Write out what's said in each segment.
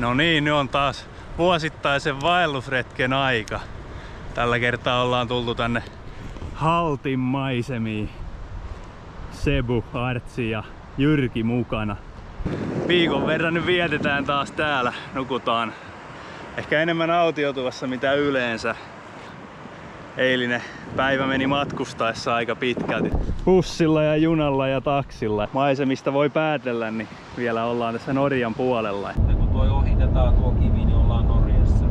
No niin, nyt on taas vuosittaisen vaellusretken aika. Tällä kertaa ollaan tultu tänne Haltin maisemiin. Sebu, Artsi ja Jyrki mukana. Viikon verran nyt vietetään taas täällä. Nukutaan ehkä enemmän autiotuvassa mitä yleensä. Eilinen päivä meni matkustaessa aika pitkälti. Bussilla ja junalla ja taksilla. Maisemista voi päätellä, niin vielä ollaan tässä Norjan puolella. Ja kun tuo ohitetaan tuo kivi, niin ollaan Norjassa.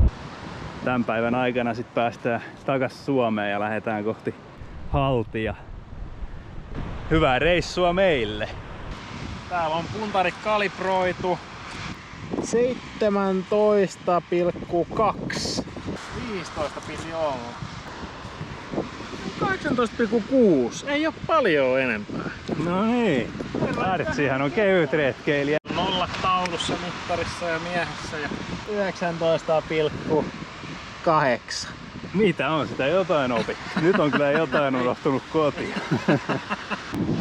Tämän päivän aikana sitten päästään takas Suomeen ja lähdetään kohti Haltia. Hyvää reissua meille! Täällä on puntarit kalibroitu. 17,2. 15 piti olla. 18,6. Ei oo paljon enempää. No niin, Artsihan on kevyt retkeilijä. Nollat taulussa mittarissa ja miehessä ja 19,8. Mitä on sitä jotain opittu? Nyt on kyllä jotain unohtunut kotiin.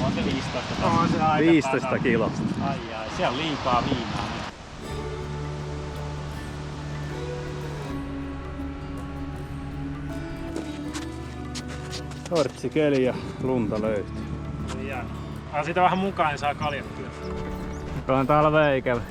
On se 15. On se aika 15 kilosta. Ai, siellä on liikaa viinaa. Ortsikeli ja lunta löytyy. Aa, siitä vähän mukaan, niin saa kaljat kyllä. Mikä on talve ikävä.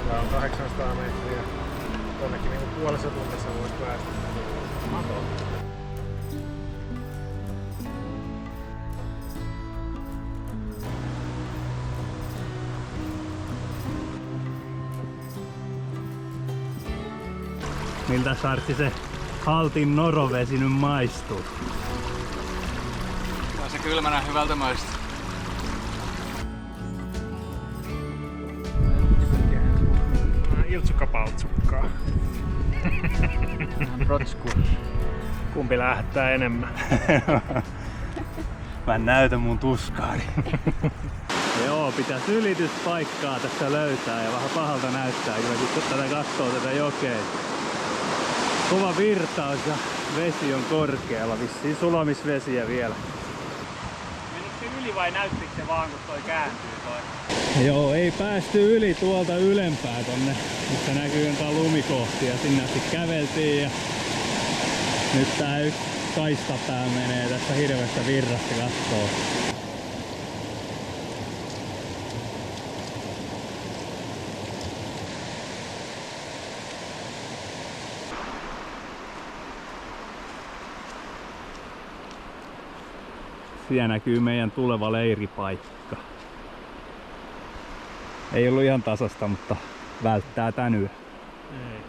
Tää on 800 metriä. Tonnekin niinku puolessa tunnissa voisi päästä. Matoon. Miltä Artsi se Haltin norovesi nyt maistuu? Se kylmänä hyvältä maistuu. Iltsukka-paltsukkaa. Rotsku. Kumpi lähettää enemmän? Mä näytän mun tuskaani. Joo, pitäisi ylityspaikkaa tässä löytää ja vähän pahalta näyttää kyllä kun tätä katsoo tätä jokea. Kova virtaus ja vesi on korkealla, vissiin sulamisvesiä vielä. Menikö se yli vai näyttikö se vaan kun toi kääntyy toi? Joo, ei päästy yli tuolta ylempää tonne, missä näkyy jotain lumikohtia ja sinne asti käveltiin ja nyt tää yksi kaistapää menee tästä hirveästä virrasta kattoo. Siellä näkyy meidän tuleva leiripaikka. Ei ollut ihan tasasta, mutta välttää tän yö. Ei.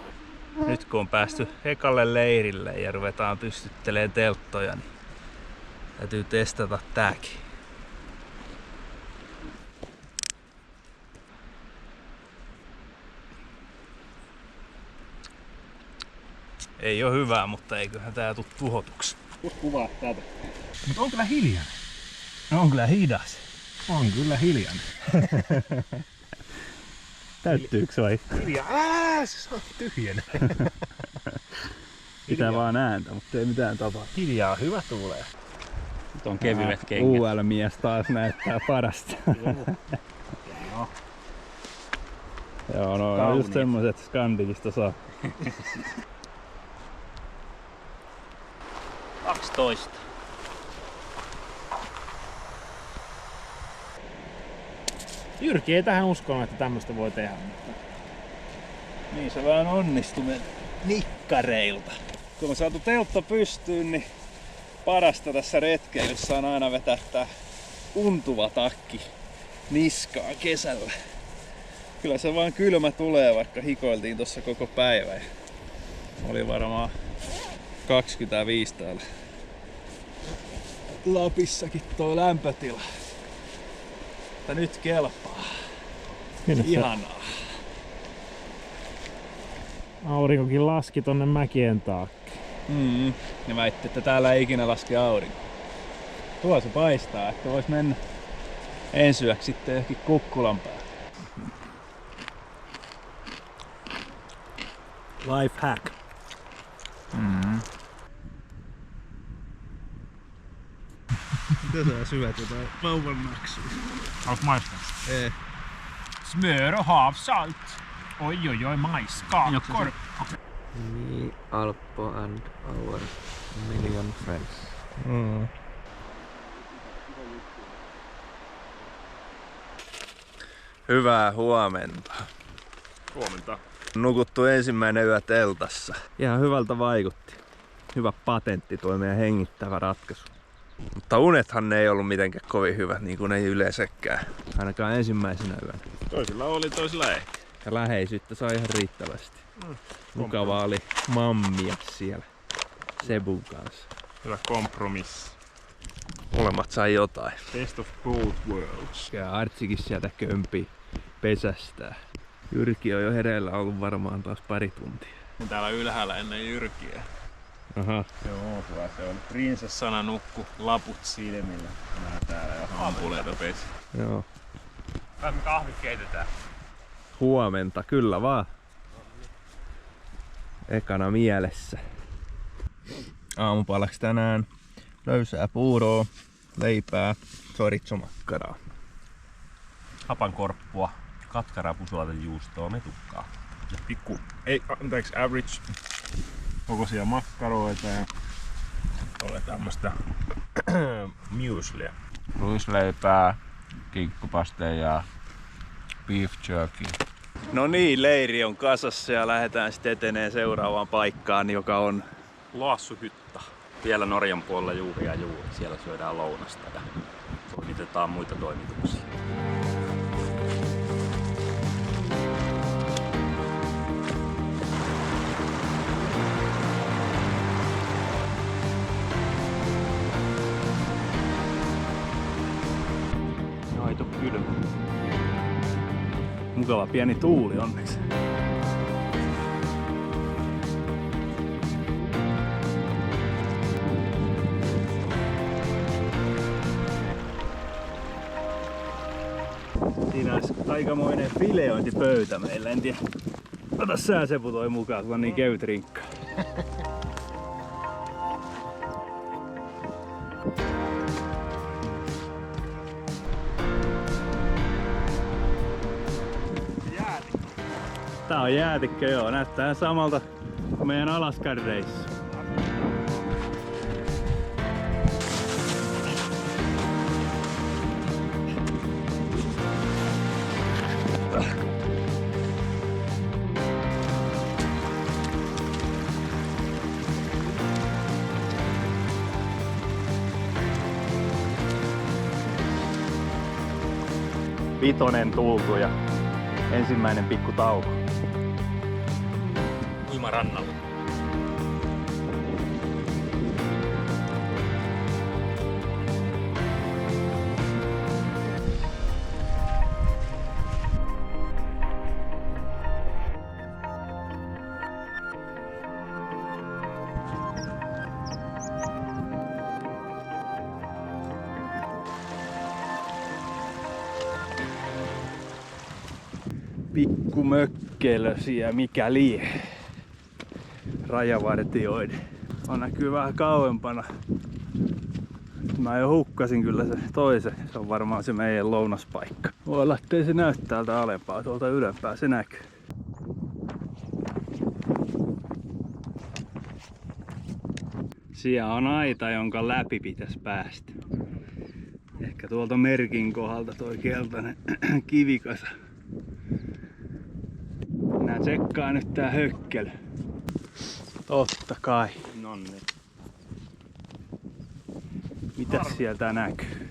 Nyt kun on päästy ekalle leirille ja ruvetaan pystyttelemään telttoja, niin täytyy testata tääkin. Ei oo hyvää, mutta eiköhän tää tuu tuhotuksi. Kuvaa tätä. Mut on kyllä hiljainen. On kyllä hidas. On kyllä hiljainen. Täyttyyks vai? Hiljaa, se on tyhjänä. Pitää vaan ääntä, mutta ei mitään tapaa. Hiljaa, hyvä tuulee. Nyt on kevyet kengät. UL-mies taas näyttää parasta. Joo. Joo, no on just semmoset Skandikista saa. 12. Jyrki ei tähän uskonut, että tämmöstä voi tehdä. Niin se vähän onnistui nikkareilta. Kun on saatu teltta pystyyn, niin parasta tässä retkeilyssä on aina vetää tää untuva takki niskaan kesällä. Kyllä se vaan kylmä tulee, vaikka hikoiltiin tossa koko päivä. Oli varmaan 25 täällä Lapissakin tuo lämpötila. Mutta nyt kelpaa. Ihanaa. Aurinkokin laski tonne mäkien taakse. Ja väitti, että täällä ei ikinä laske aurinko. Tuo se paistaa, että vois mennä ensi yöksi sitten johonkin Kukkulan päälle. Life hack. Mitä sä syöt jotain vauvan naksua? Haluat maistaa? Ei. Smör och havssalt. Oj, oj, oj, majsskakor. Me, Alppo and our million friends. Hyvää huomenta. Huomenta. Nukuttu ensimmäinen yö teltassa. Ihan hyvältä vaikutti. Hyvä patentti tuo meidän hengittävä ratkaisu. Mutta unethan ne ei ollut mitenkään kovin hyvät, niin kuin ei yleensäkään. Ainakaan ensimmäisenä yönä. Toisilla oli, toisilla ei. Ja läheisyyttä sai ihan riittävästi. Mukavaa oli mammia siellä Sebun kanssa. Hyvä kompromissi. Molemmat sai jotain. Best of both worlds. Ja Artsikin sieltä kömpii pesästää. Jyrki on jo hereillä ollut varmaan taas pari tuntia. Täällä ylhäällä ennen Jyrkiä. Aha. Joo, tuo se on prinsessana nukku, laput silmillä. Mä täällä jo hampuleita pesi. Joo. Me kahvit keitetään. Huomenta, kyllä vaan. Ekana mielessä. Aamupalaksi tänään löysää puuroa, leipää, chorizo-makkaraa. Hapankorppua, katkarapusuotejuustoa, metukkaa. Ja average kokoisia makkaroita ja tulee tämmöstä muesliä. Ruisleipää, kinkkupasteja ja beef jerky. No niin, leiri on kasassa ja lähdetään sitten eteneen seuraavaan paikkaan, joka on Laassuhytta. Vielä Norjan puolella juuri ja juuri. Siellä syödään lounasta ja toimitetaan muita toimituksia. No ei tuu kylmä. Mukava pieni tuuli onneksi. Siinä olisi aikamoinen fileointipöytä meillä, en tiedä. Ota sä Sepu toi mukaan, kun on niin kevyt rinkka. Tää on jäätikkö, joo. Näyttää samalta kuin meidän Alaskan reissu. Vitonen tultu ja ensimmäinen pikku tauko. Uimarannalla. Pikku mökkelösiä mikä lie. Rajavartioiden. On näkyy vähän kauempana. Mä jo hukkasin kyllä se toisen. Se on varmaan se meidän lounaspaikka. Voi olla, ettei se näy täältä alempaa. Tuolta ylempää se näkyy. Siellä on aita, jonka läpi pitäisi päästä. Ehkä tuolta merkin kohdalta toi keltainen kivikasa. Minä tsekkaan nyt tää hökkelö. Totta kai. Nonni. Mitäs sieltä näkyy?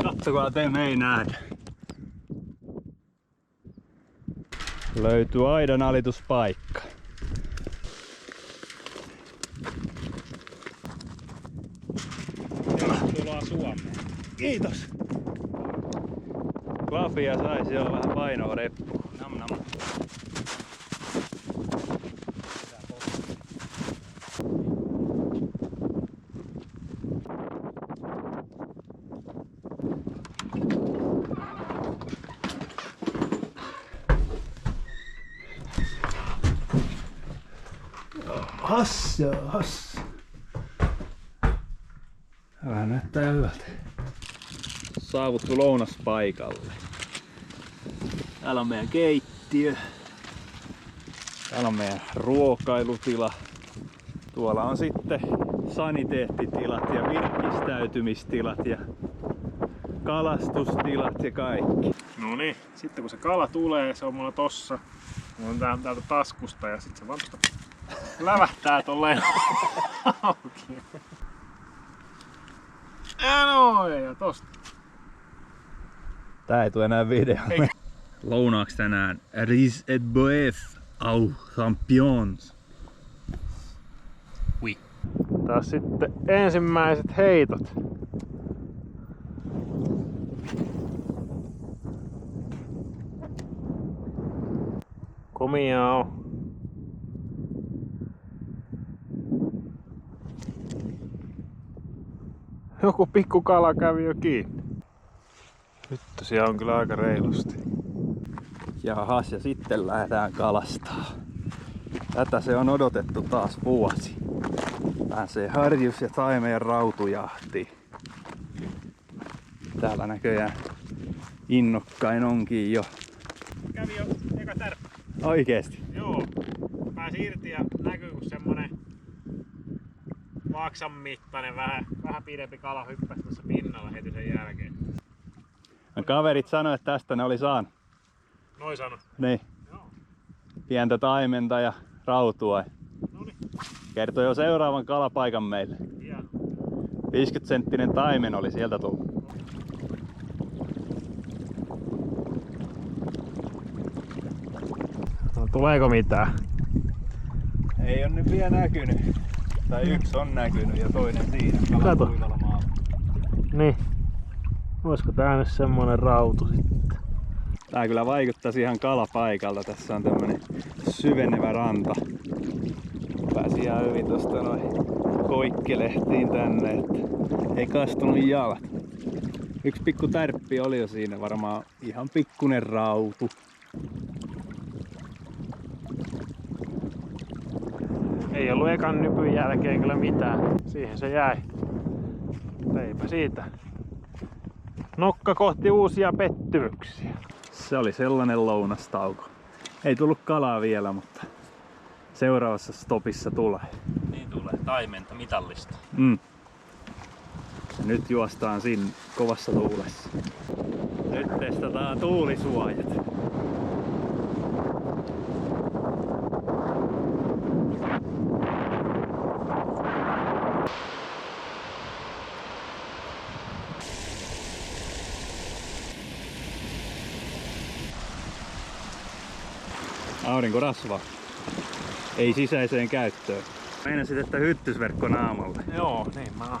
Kattokaa, te me ei nähdä. Löytyy aidan alituspaikka. Tervetuloa Suomeen. Kiitos! Klafia saisi olla vähän painoa reppuun. Nam nam. Hass. Vähän näyttää hyvältä. Saavuttu lounaspaikalle. Täällä on meidän keittiö. Täällä on meidän ruokailutila. Tuolla on sitten saniteettitilat ja virkistäytymistilat ja kalastustilat ja kaikki. No niin, sitten kun se kala tulee, se on mulla tossa. Mulla on täältä taskusta ja sit se vaan tosta lävähtää tolleen auki. Ja noin, ja tosta. Tää ei tule enää videolle. Lounaaksi tänään riz et bœuf au champignons. Oui. Taas sitten ensimmäiset heitot. Komiaa on. Joku pikku kala kävi jo kiinni. Nyt tosiaan on kyllä aika reilusti. Jahas, ja sitten lähdetään kalastaa. Tätä se on odotettu taas vuosi. Pääsee harjus- ja taimeen rautujahtiin. Täällä näköjään innokkain onkin jo. Kävi jo eka tärppä. Oikeesti? Joo. Pääsi irti ja näkyy kun semmonen vaksan mittainen vähän pidempi kala hyppäsi tuossa pinnalla heti sen jälkeen. No, kaverit sanoi, että tästä ne oli saanut. Noin sano. Niin. Joo. Pientä taimenta ja rautua. Noniin. Kertoi jo seuraavan kalapaikan meille. Hieno. 50-senttinen taimen oli sieltä tullut. No, tuleeko mitään? Ei on nyt vielä näkynyt. Tai yksi on näkynyt ja toinen siinä. Kato. Kuivalla maalla. Niin. Olisiko tää nyt semmonen rautu sitten? Tää kyllä vaikuttaisi ihan kalapaikalta. Tässä on tämmönen syvenevä ranta. Pääsi ihan hyvin tosta noin koikkelehtiin tänne, että ei kastunut jalat. Yksi pikku tärppi oli jo siinä, varmaan ihan pikkunen rautu. Ei ollut ekan nypyn jälkeen kyllä mitään. Siihen se jäi. Eipä siitä. Nokka kohti uusia pettymyksiä. Se oli sellainen lounastauko. Ei tullut kalaa vielä, mutta seuraavassa stopissa tulee. Niin tulee, taimenta mitallista. Ja nyt juostaan sinne kovassa tuulessa. Nyt testataan tuulisuojat. Aurinko rasvaa. Ei sisäiseen käyttöön. Meinasit, että hyttysverkko naamalle. Joo, niin mä oon.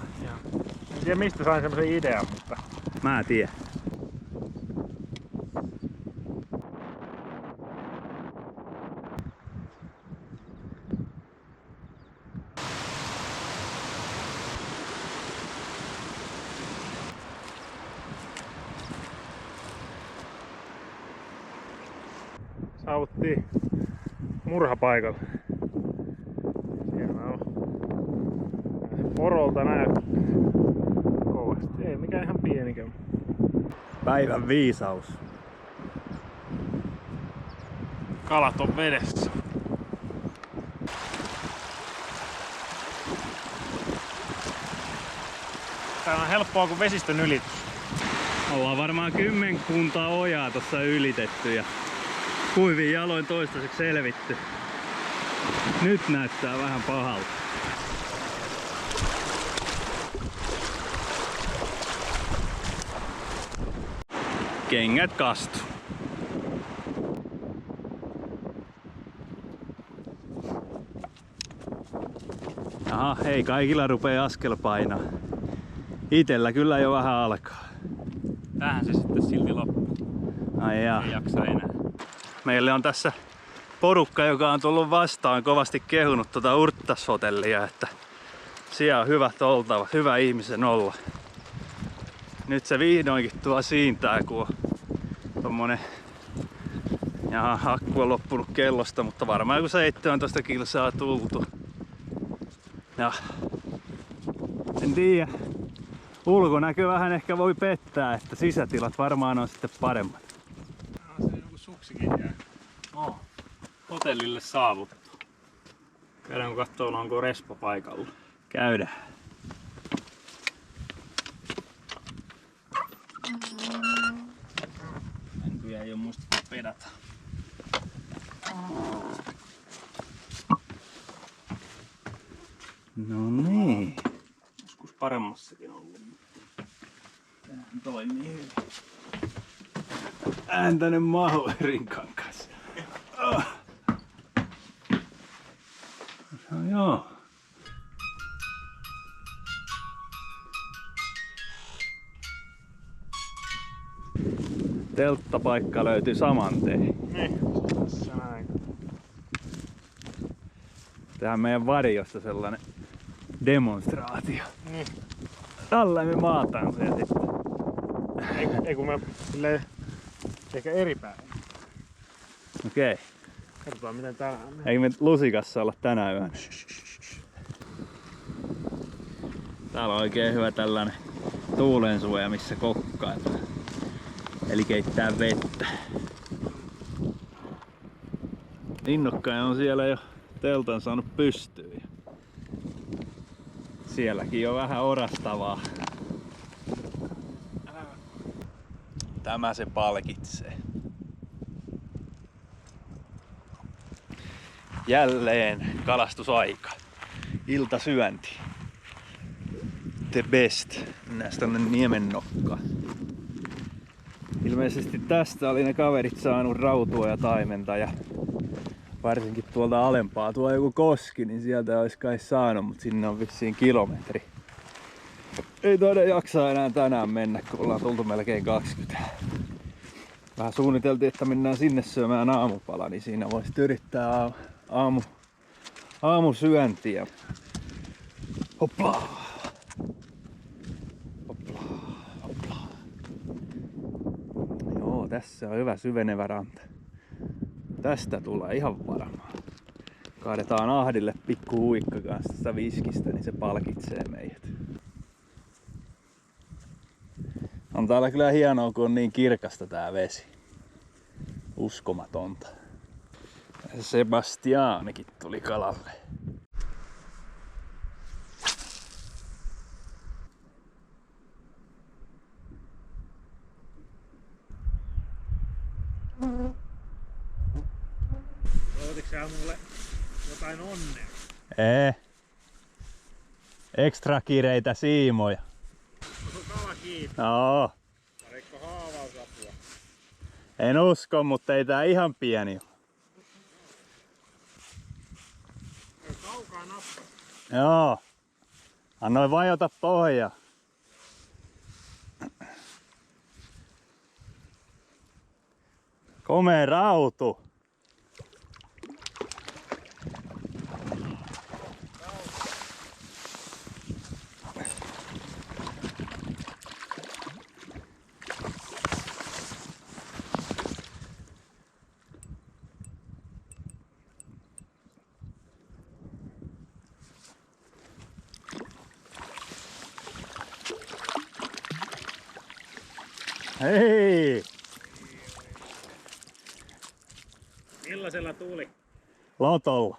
En tiedä mistä sain semmosen idean, mutta... Mä tiedän. Saavuttiin murhapaikalle. Siellä on porolta näyttää kovasti. Ei mikään ihan pienikään. Päivän viisaus. Kalat on vedessä. Tää on helppoa kuin vesistön ylitys. Ollaan varmaan kymmenkunta ojaa tossa ylitetty ja kuivin jaloin toistaiseksi selvitty. Nyt näyttää vähän pahalta. Kengät kastu. Aha, ei kaikilla rupee askel painaa. Itellä kyllä jo vähän alkaa. Tähän se sitten silti loppuu. Ai jaa. Ei jaksa enää. Meille on tässä porukka, joka on tullut vastaan, kovasti kehunut tuota Urttas-hotellia, että siellä on hyvät oltavat, hyvä ihmisen olla. Nyt se vihdoinkin tuo siintää, kun on tommonen, jaha, akku on loppunut kellosta, mutta varmaan kun 17 kilsaa tultu, Ja en tiedä. Ulkonäkö vähän ehkä voi pettää, että sisätilat varmaan on sitten paremmat. Se joku suksikin jää. Hotellille saavuttu. Käydään katsomaan, onko respa paikalla. Käydään. Mäntyjä ei oo muistettu pedata. No niin. Joskus paremmassakin ollut. Tämähän toimii hyvin. Tänne mahu rinkan kanssa. No joo. Telttapaikka löytyi saman tien. Niin, tässä näin. Tehdään meidän varjosta sellainen demonstraatio. Niin. Tällä me maataan se sitten. Ei kun me silleen ehkä eri päin. Okei. Katsotaan miten täällä on. Eikö me lusikassa olla tänä yönä? Täällä on oikein hyvä tällainen tuulensuoja, missä kokkaillaan. Eli keittää vettä. Innokkain on siellä jo teltan saanut pystyyn. Sielläkin on vähän orastavaa. Tämä se palkitsee. Jälleen kalastusaika. Iltasyönti. The best. Mennään tonne Niemennokkaan. Ilmeisesti tästä oli ne kaverit saanut rautua ja taimenta ja varsinkin tuolta alempaa. Tuo joku koski, niin sieltä olisi kai saanut, mutta sinne on vissiin kilometri. Ei taida jaksaa enää tänään mennä, kun ollaan tultu melkein 20. Vähän suunniteltiin, että mennään sinne syömään aamupala, niin siinä voisi yrittää aamusyöntiä. Hopla! Hopla, hopla. Joo, tässä on hyvä syvenevä ranta. Tästä tulee ihan varmaan. Kaadetaan ahdille pikku huikka kanssa tästä viskistä, niin se palkitsee meidät. On täällä kyllä hienoa, kun on niin kirkasta tää vesi. Uskomatonta. Sebastianikin tuli kalalle. Toivotitko sä mulle jotain onnea? Ei. Ekstra kireitä siimoja. Onko kala kiinni? Joo. Tarvitko haavausapua? En usko, mutta ei tää ihan pieni oo. Kaukaa nappa. Joo. Annoin vajota pohjaa. Komea rautu. Hei! Millaisella tuli? Lotolla.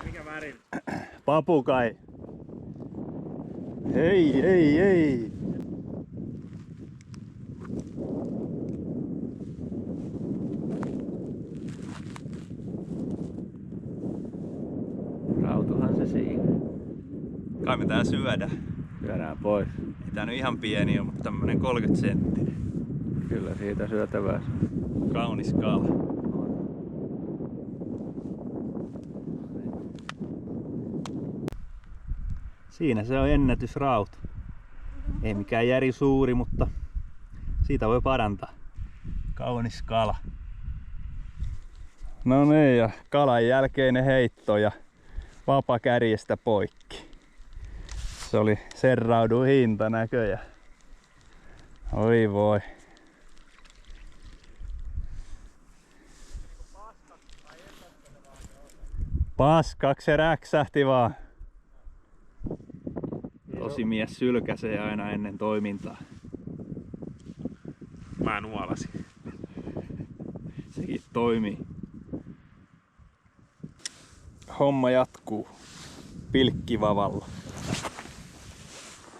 Mikä värin? Papukai. Ei. Rautuhan se siinä. Kai me tää syödä. Syödään pois. Ei tää nyt ihan pieni ole, mutta tämmönen 30 senttinen. Kyllä siitä syötävää. Kaunis kala. Siinä se on ennätysrauta. Ei mikään järi suuri, mutta siitä voi parantaa. Kaunis kala. No niin, ja kalan jälkeinen heitto ja vapa kärjestä poikki. Se oli sen raudun hinta näköjään. Oi voi. Paskaksi se räksähti vaan. Tosimies sylkäsee aina ennen toimintaa. Mä nuolasin. Sekin toimii. Homma jatkuu pilkkivavalla.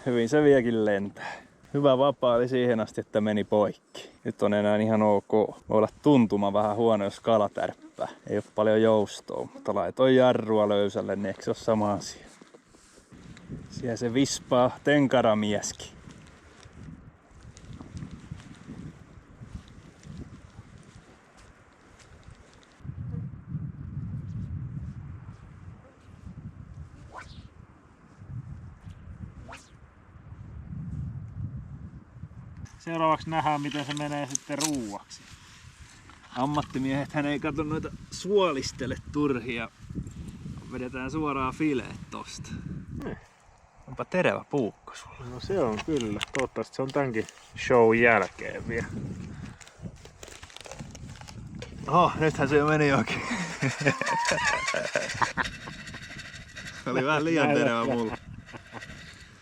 Hyvin se viekin lentää. Hyvä vapaa oli siihen asti, että meni poikki. Nyt on enää ihan ok. Voi olla tuntuma vähän huono, jos kala tärppää. Ei ole paljon joustoa, mutta laitoin jarrua löysälle, niin eikö se ole sama asia? Siellä se vispaa tenkaramieskin. Seuraavaksi nähdään, miten se menee sitten ruuaksi. Ammattimiehethän ei katso noita suolistele turhia. Vedetään suoraan fileet tosta. Onpa terävä puukko sulla. No se on kyllä. Toivottavasti se on tämänkin show jälkeen vielä. Nythän se jo meni oikein. Oli vähän liian terävä mulla.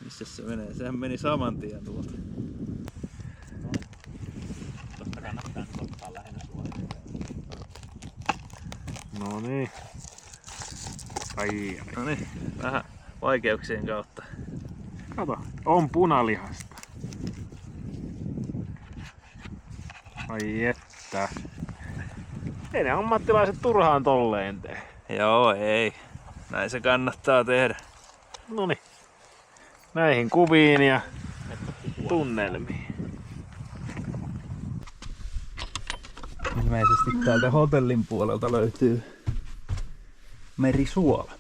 Missä se menee? Sehän meni saman tien tuolta. Totta kannattaa nyt ottaa lähinnä suoraan. No niin. Ai. No niin, vähän vaikeuksien kautta. Kato, on punalihasta. Ai että. Ei ne ammattilaiset turhaan tolleen tee. Joo, ei. Näin se kannattaa tehdä. Noniin. Näihin kuviin ja tunnelmiin. Ilmeisesti täältä hotellin puolelta löytyy merisuola.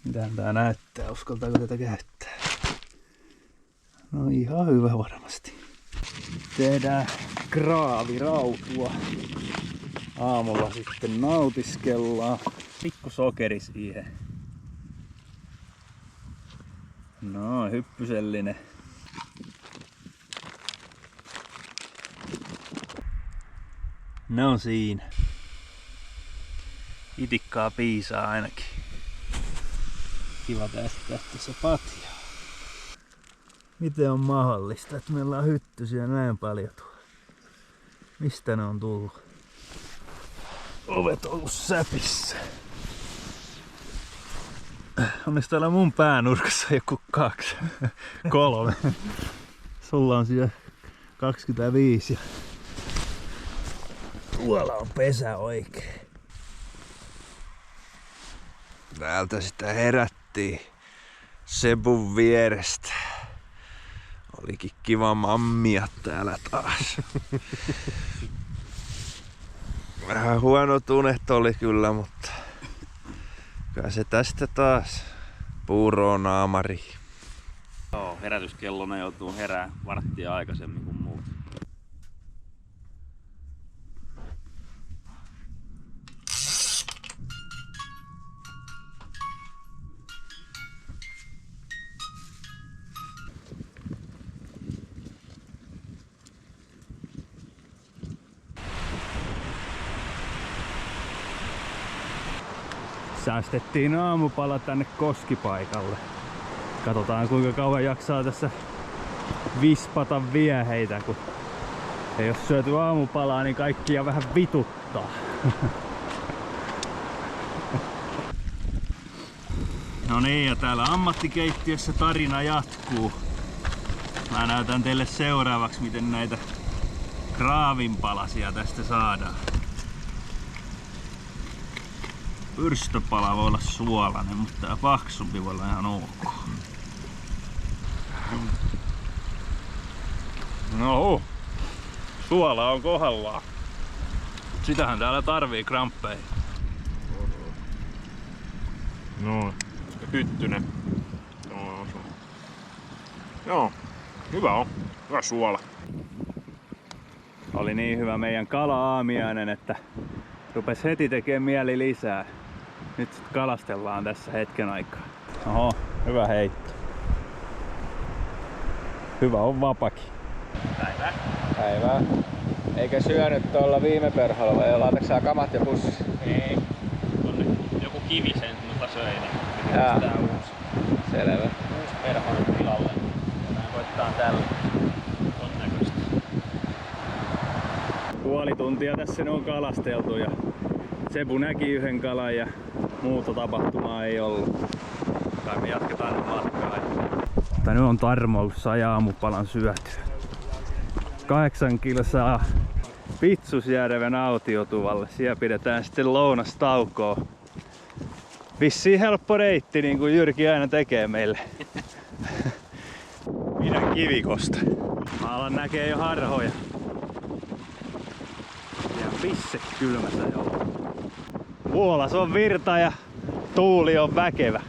Mitähän tää näyttää? Uskaltaako tätä käyttää? No ihan hyvä varmasti. Tehdään graavirautua. Aamulla sitten nautiskellaan. Pikku sokeri siihen. No, hyppysellinen. No siinä. Itikkaa piisaa ainakin. Kiva tästä se patja. Miten on mahdollista, että meillä on hyttysiä näin paljon tuolla? Mistä ne on tullut? Ovet on ollut säpissä. Onneksi täällä mun päänurkassa joku 2, 3. Sulla on siellä 25 ja tuolla on pesä oikein. Täältä sitä herättiin Sebun vierestä. Olikin kiva mammia täällä taas. Vähän huonot unet oli kyllä, mutta kyllä se tästä taas puuroon naamari. Joo, herätyskellona joutuu herää varttia aikaisemmin kuin muut. Säästettiin aamupala tänne koskipaikalle. Katsotaan kuinka kauan jaksaa tässä vispata vieheitä, kun ei ole syöty aamupalaa, niin kaikkia vähän vituttaa. No niin, ja täällä ammattikeittiössä tarina jatkuu. Mä näytän teille seuraavaksi, miten näitä kraavinpalasia tästä saadaan. Pyrstöpala voi olla suolainen, mutta tää paksumpi voi olla ihan ok. No, suola on kohdallaan. Sitähän täällä tarvii kramppeja. No, hyttynen. Joo, hyvä on. Hyvä suola. Oli niin hyvä meidän kala-aamiainen, että rupes heti tekemään mieli lisää. Nyt sit kalastellaan tässä hetken aikaa. Oho, hyvä heitto. Hyvä on vapakin. Päivää. Päivää. Eikä syönyt tuolla viime perholla vai laitatko sä kamat ja pussi? Ei. kivisen, mutta söi, niin Jaa. piti tää uusi Selvä. perhonen tilalle. Tänään koittaa tällä. Ton näköistä. Puoli tuntia tässä on kalasteltu ja Sebu näki yhden kalan ja muuta tapahtumaa ei ollut. Kai me jatketaan nyt matkaa. Mutta nyt on tarmoussa ja aamupalan syötyä. 8 kilsaa Pitsusjärven autiotuvalle. Siellä pidetään sitten lounastaukoa. Vissiin helppo reitti, niin kuin Jyrki aina tekee meille. Minä kivikosta. Maalla näkee jo harhoja. Ja pisse kylmätä jo. Vuolas on virta ja tuuli on väkevä.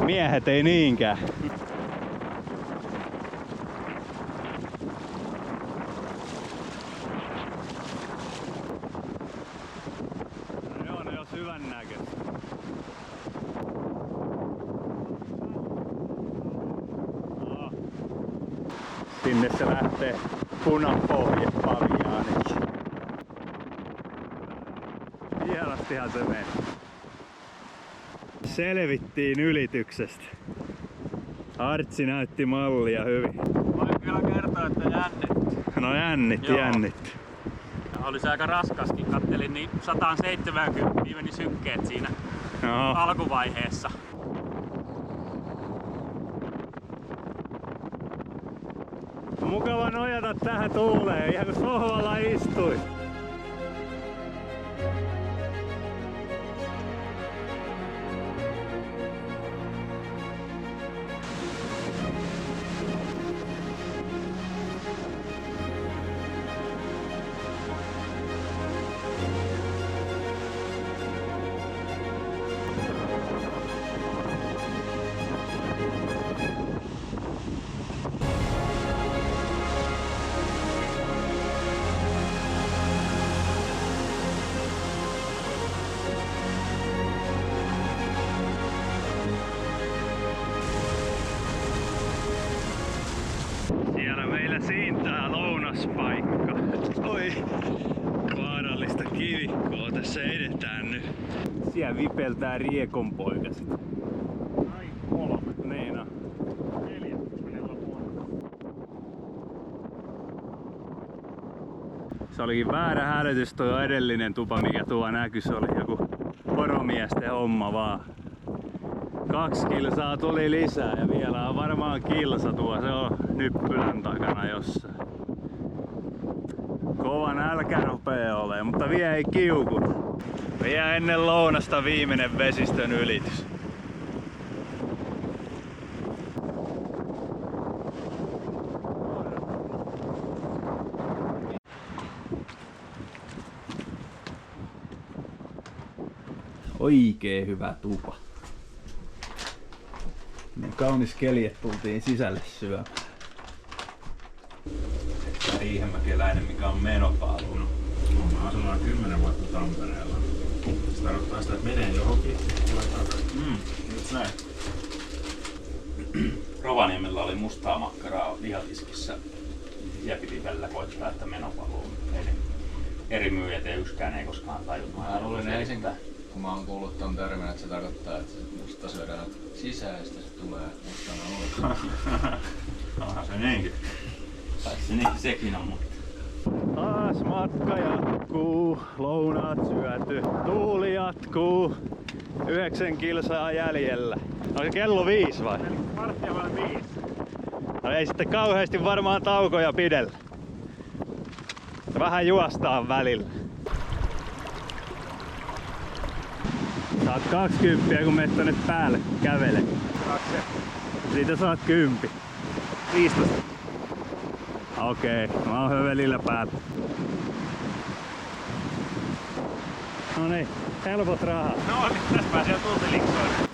Miehet ei niinkään. No ne on hyvän näköistä. No. Sinne se lähtee punapohje paljaanikin. Hienostihan se meni. Selvittiin ylityksestä. Artsi näytti mallia hyvin. Voin kyllä kertoa, että jännitti. No jännitti. Oli se aika raskaskin. Kattelin niin 170 meni sykkeet siinä No. alkuvaiheessa. Mukava nojata tähän tuuleen, ihan kun sohvalla istui. Siellä meillä siintää lounaspaikka. Oi, vaarallista kivikkoa tässä edetään nyt. Siellä vipeltää riekonpoikaset. Ai 3. Niin on. 4. Se olikin väärä hälytys tuo edellinen tupa, mikä tuo näkyi. Se oli joku poromiesten homma vaan. 2 kilsaa tuli lisää ja vielä on varmaan kilsa tuo. Se on Nyppylän takana jossain. Kova nälkä rupee olemaan, mutta vielä ei kiuku. Vielä ennen lounasta viimeinen vesistön ylitys. Oikein hyvä tupa. Niin kaunis keli, että tultiin sisälle syömään. Tämä riihemäkeläinen, mikä on menopaaluna. Mä asun noin 10 vuotta Tampereella. Se tarkoittaa sitä, että menee johonkin. Just näin. Rovaniemellä oli mustaa makkaraa lihatiskissä ja piti välillä koittaa, että meno paluu. Eri myyjät ja yksikään ei koskaan tajunnut. Mä luulin ensin, kun mä oon kuullut ton termin, että se tarkoittaa, että se musta syödään sisään ja sitten se tulee mustana ulos. Onhan se niinkin. Tai se niin, sekin on, mutta Taas matka jatkuu, lounaat syöty, tuuli jatkuu, 9 kilsaa jäljellä. Onko se kello 5 vai? Varttia vai 5. No ei sitten kauheasti varmaan taukoja pidellä. Vähän juostaan välillä. Saat 20, kun menet tonne päälle kävele. 2. Siitä saat 10. 15. Okei, mä oon hövelillä päällä. No niin, helpot rahat. No niin, tässä pääsee tuntiliksoille.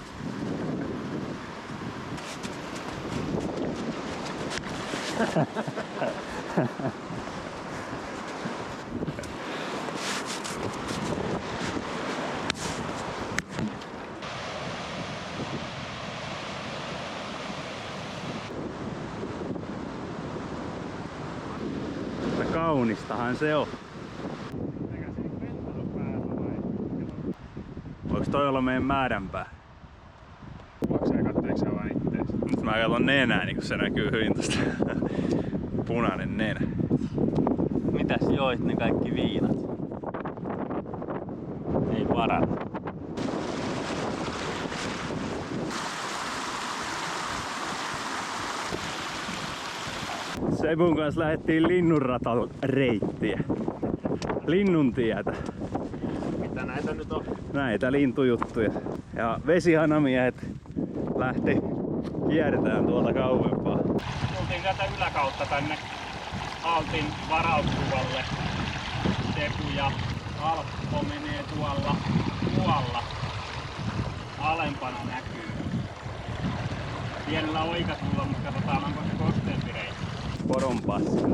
Mutta kaunistahan se on. Eikä siinä lentänyt päällä vai? Onko Voiks toi olla meidän määränpää? Onko sä katteeksi sä vaan ittees? Nyt mä katon nenää, niin kun se näkyy hyvin tosta. Punainen nenä. Mitäs joit ne kaikki viinat? Ei parane. Sebun kanssa lähdettiin linnunratareittiä. Linnuntietä. Mitä näitä nyt on? Näitä lintujuttuja. Ja vesihanamiehet lähti kiertämään tuolta kauempaa. Tultiin tätä yläkautta tänne Haltin varauskuvalle. Tepu ja Alppo menee tuolla alempana näkyy. Pienellä oikasulla, mutta katsotaan onko se kosteempi reitti. Poronpaska.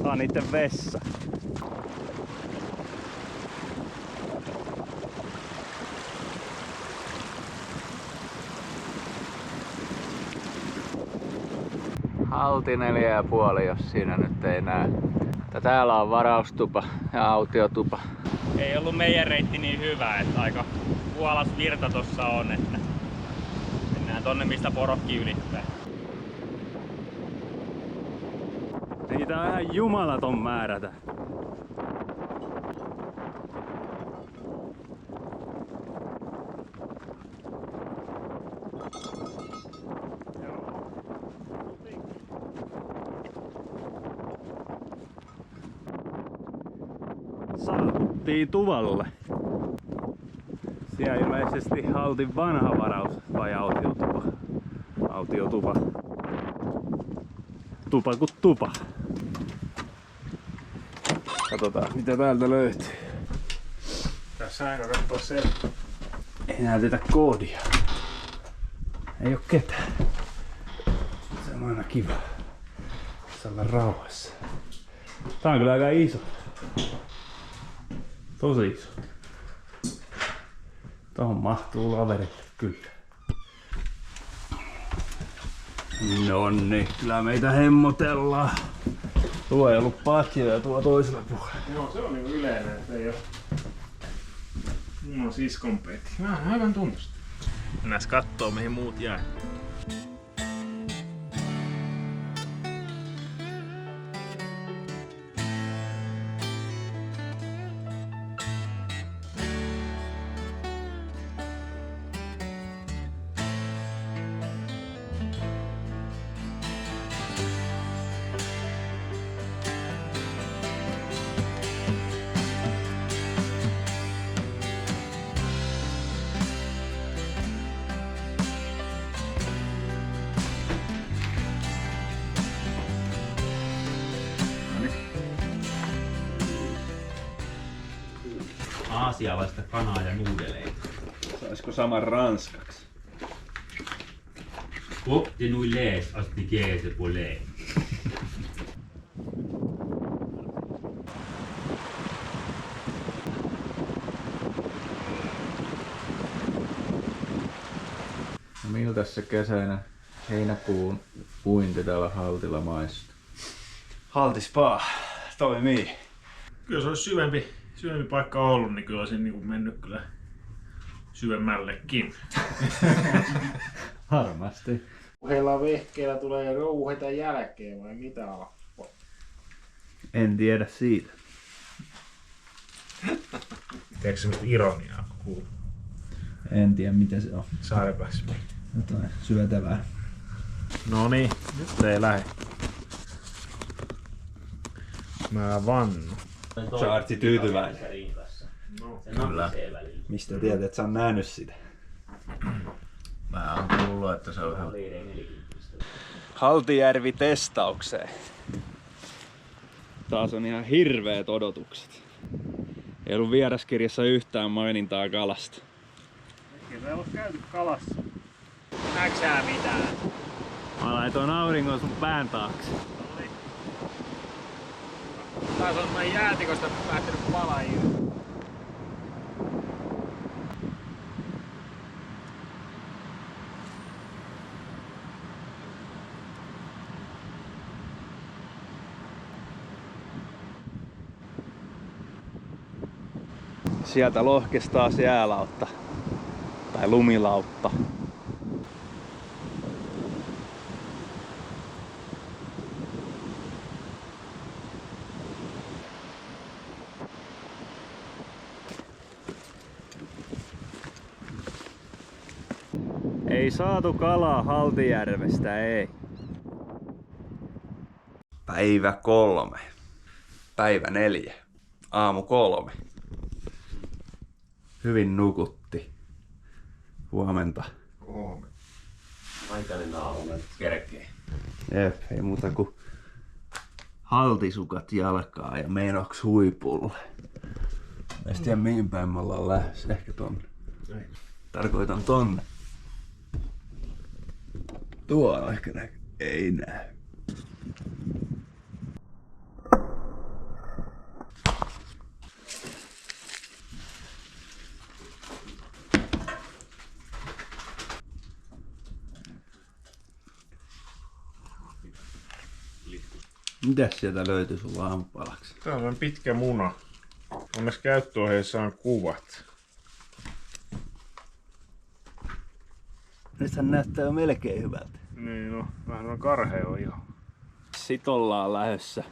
Tää on niitten vessa. Halti 4,5, jos siinä nyt ei näe. Täällä on varaustupa ja autiotupa. Ei ollut meidän reitti niin hyvä, että aika puolas virta tossa on, että mennään tonne mistä porokki ylittää. Niitä on ihan jumalaton määrätä. Saavuttiin Tuvalle. Siellä ilmeisesti Haltin vanha varaus vai autiotupa. Autiotupa. Tupa kuin tupa. Katsotaan mitä täältä löytyy. Tässä aina katsoa sen. Ei näytetä koodia. Ei oo ketään. Se on aina kiva. Se on rauhassa. Tää on kyllä aika iso. Tosi iso. Tohon mahtuu laverille kyllä. Nonni, kyllä meitä hemmotellaan. Tuo ei ollut patio ja tuo toisella puolella. Joo, se on niinku yleinen, että ei oo. Mulla on siskon peti. Mä oon aivan tuntusta. Mennääs kattoo mihin muut jää. Aasialaista kanaa ja nuudeleita. Saisiko saman ranskaksi? Pop de nouilles astiquées de poulet. No miltä se kesäinen heinäkuun uinti täällä Haltilla maistuu? Haltispaa toimii. Kyllä se olisi syvempi paikka ollut, niin kyllä olisi niinku mennyt kyllä syvemmällekin. Varmasti. Puheilla vehkeillä tulee rouheta jälkeen vai mitä Alppo? En tiedä siitä. Tiedätkö semmoista ironiaa kuuluu? En tiedä mitä se on. Sarkas. Jotain syötävää. No niin, nyt ei lähde. Mä vannu. Sä Artsi tyytyväinen. No. Kyllä. Mistä tiedät, että sä oot nähnyt sitä? Mä oon kuullut, että se on ihan... Haltijärvi testaukseen. Taas on ihan hirveet odotukset. Ei ollut vieraskirjassa yhtään mainintaa kalasta. Ei täällä ole käyty kalassa. Näetkö sä mitään? Mä laitoin auringon sun pään taakse. Taas on noin jäätikosta lähtenyt palaa irti. sieltä lohkestaa jäälautta tai lumilautta. Ei saatu kalaa Haltijärvestä, ei. Päivä 3. Päivä 4. Aamu 3. Hyvin nukutti. Huomenta. Huomenta. Aikainen aamunen kerkee. Jep, ei muuta kuin haltisukat jalkaa ja menoks huipulle. Mä en tiedä mihin päin me ollaan lähdössä. Ehkä tonne. Tarkoitan tonne. Tuo ehkä näkyy. Ei näy. Mitäs sieltä löytyy sulla aamupalaksi? Täällä on pitkä muna. Onneksi käyttöohjeissa on kuvat. Nythän näyttää jo melkein hyvältä. Niin no, vähän on karhea jo. Sit ollaan lähdössä.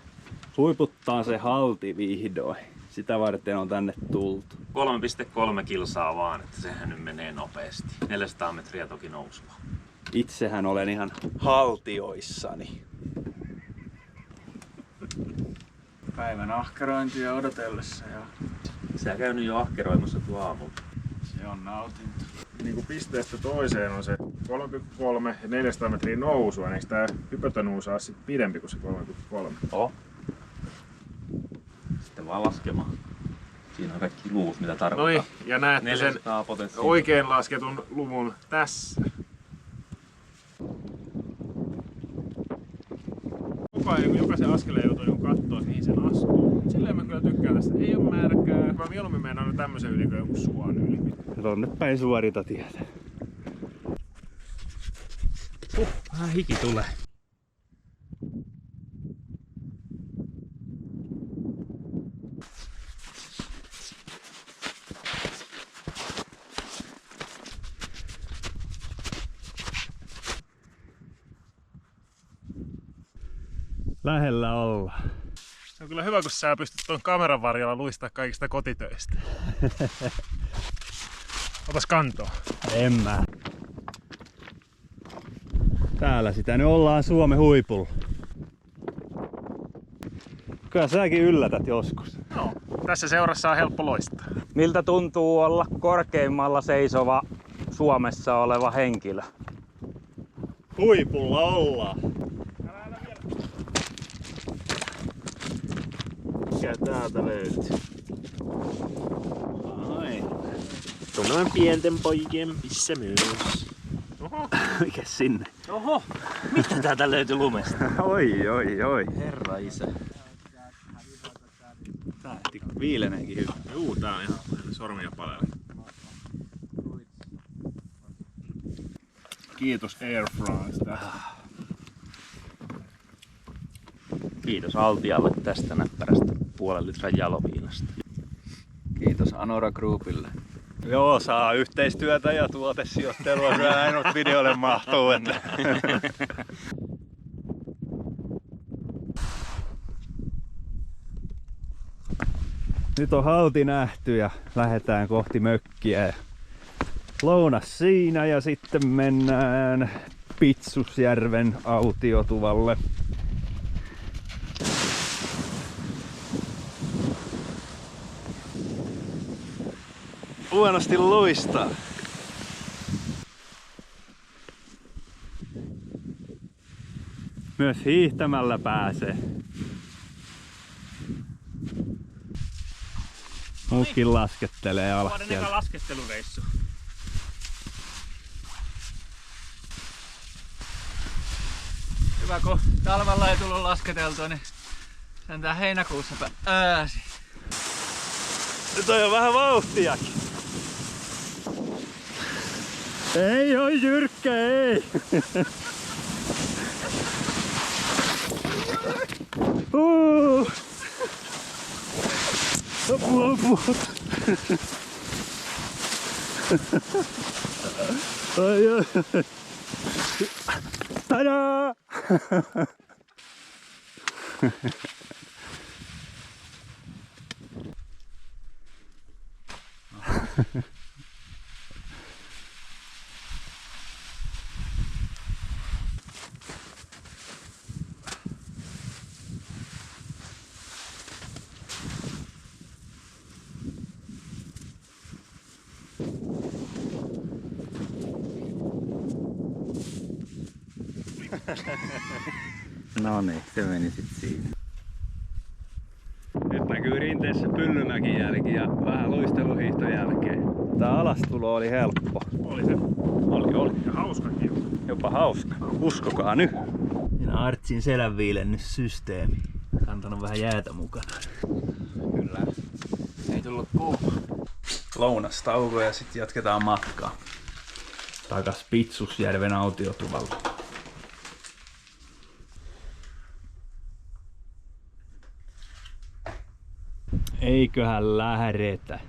Huiputtaa se halti vihdoin. Sitä varten on tänne tultu. 3,3 kilsaa vaan, että sehän nyt menee nopeasti. 400 metriä toki nousua. Itsehän olen ihan haltioissani. Päivän ahkerointia odotellessa ja Sä käynyt jo ahkeroimassa tuo aamulla. se on nautinto. Niin kuin pisteestä toiseen on se 3,3 ja 400 metriä nousua, niin eikö tää hypötönuu saa sit pidempi kuin se 3,3? Oh. Sitten vaan laskemaan. Siinä on kaikki luvut, mitä tarvitaan. Noin, ja näette sen 400 potentiaalia. oikein lasketun luvun tässä. Koko ajan jokaisen askeleen joutuu katsoa, mihin sen astuu. Silleen mä kyllä tykkään tästä. Ei oo märkää. Mä mieluummin mennään tämmösen yli kuin joku suon yli. Tonne päin suorita tietä. Vähän hiki tulee. Lähellä olla. Se on kyllä hyvä, kun sä pystyt tuon kameran varjolla luistaa kaikista kotitöistä. Otas kantoa. En mä. Täällä sitä nyt ollaan Suomen huipulla. Kyllä säkin yllätät joskus. No, tässä seurassa on helppo loistaa. Miltä tuntuu olla korkeimmalla seisova Suomessa oleva henkilö? Huipulla ollaan. Mikä täältä löytyy? Ai. Tuollainen pienten poikien missä myös. Oho. Mikäs sinne? Oho! Mitä täältä löytyi lumesta? Oi. Herra isä. Tää ehti viileneenkin hyvä. Juu, tää on ihan sormia palella. Kiitos Air France tästä. Kiitos Altialle tästä näppärästä puolen litran jaloviinasta. Kiitos Anora Groupille. Joo, saa yhteistyötä ja tuotesijoittelua, kyllä näin videolle mahtuu. Että. Nyt on halti nähty ja lähdetään kohti mökkiä. Ja lounas siinä ja sitten mennään Pitsusjärven autiotuvalle. Huonosti luistaa. Myös hiihtämällä pääsee. Muutkin laskettelee alas Vuoden sieltä. eka laskettelureissu. Hyvä, kun talvella ei tullut lasketeltua, niin sentään heinäkuussa pääsi. Nyt on jo vähän vauhtiakin. Ei oo jyrkkä, ei! Apua. Ai ai. Tadaa! No niin, se meni sit siinä. Nyt näkyy rinteessä Pyllymäkin jälki ja vähän luisteluhiihton jälkeen. Tää alastulo oli helppo. Oli se. Oli. Ja hauskakin. Jopa hauska. Uskokaa nyt. Siinä Artsin selänviilennyssysteemi. Kantanut vähän jäätä mukana. Kyllä. Ei tullut kuuma. Lounastauko ja sitten jatketaan matkaa. Takas Pitsusjärven autiotuvalle. Eiköhän lähdetä.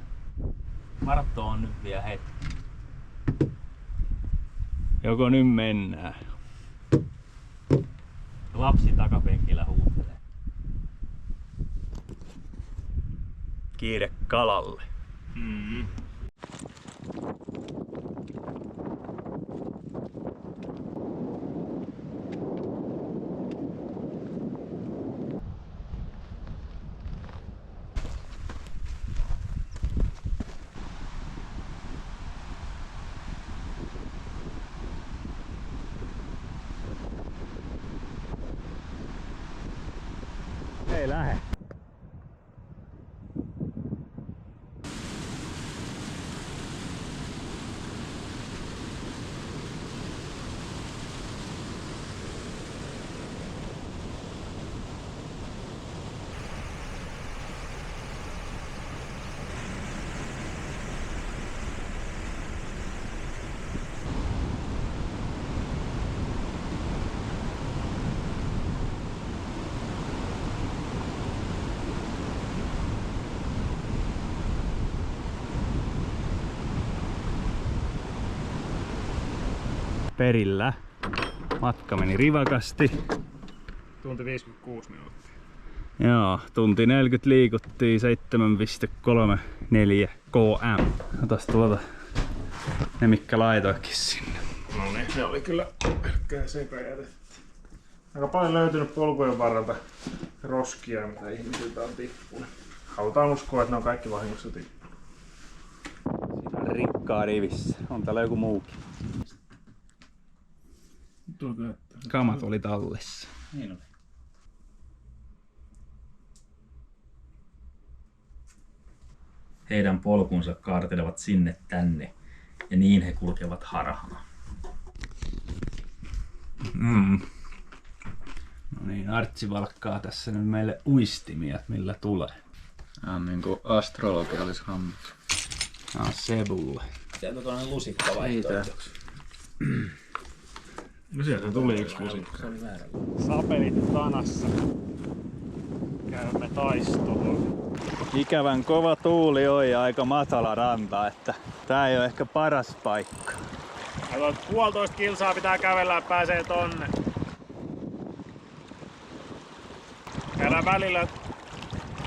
Martto on nyt vielä hetki. Joko nyt mennään? Lapsi takapenkillä huutelee. Kiire kalalle. Ei lähe. Perillä. Matka meni rivakasti. Tunti 56 minuuttia. Joo, tunti 40 liikuttiin 7,34 km. Otas tuolta ne mitkä laitoikin sinne. No niin, ne oli kyllä pelkkää sekajätettä. Aika paljon löytynyt polkujen varrelta roskia, mitä ihmisiltä on tippunut. Halutaan uskoa, että ne on kaikki vahingossa tippunut. Siinä on rikkaa rivissä. On täällä joku muukin. Kamat oli tallessa. Niin oli. Heidän polkunsa kaartelevat sinne tänne ja niin he kulkevat harhaan. No niin, Artsi valkkaa tässä nyt meille uistimia, millä tulee. Tää on niinku astrologiallis hammas. Tää on Sebulle. Sieltä tuollainen lusikka vaihtoehtoksi. No sieltä tuli yksi lusikka. Se oli väärä. Sapelit tanassa. Käymme taistoon. Ikävän kova tuuli on ja aika matala ranta, että tää ei ole ehkä paras paikka. Kato, 1,5 kilsaa pitää kävellä ja pääsee tonne. Käydään välillä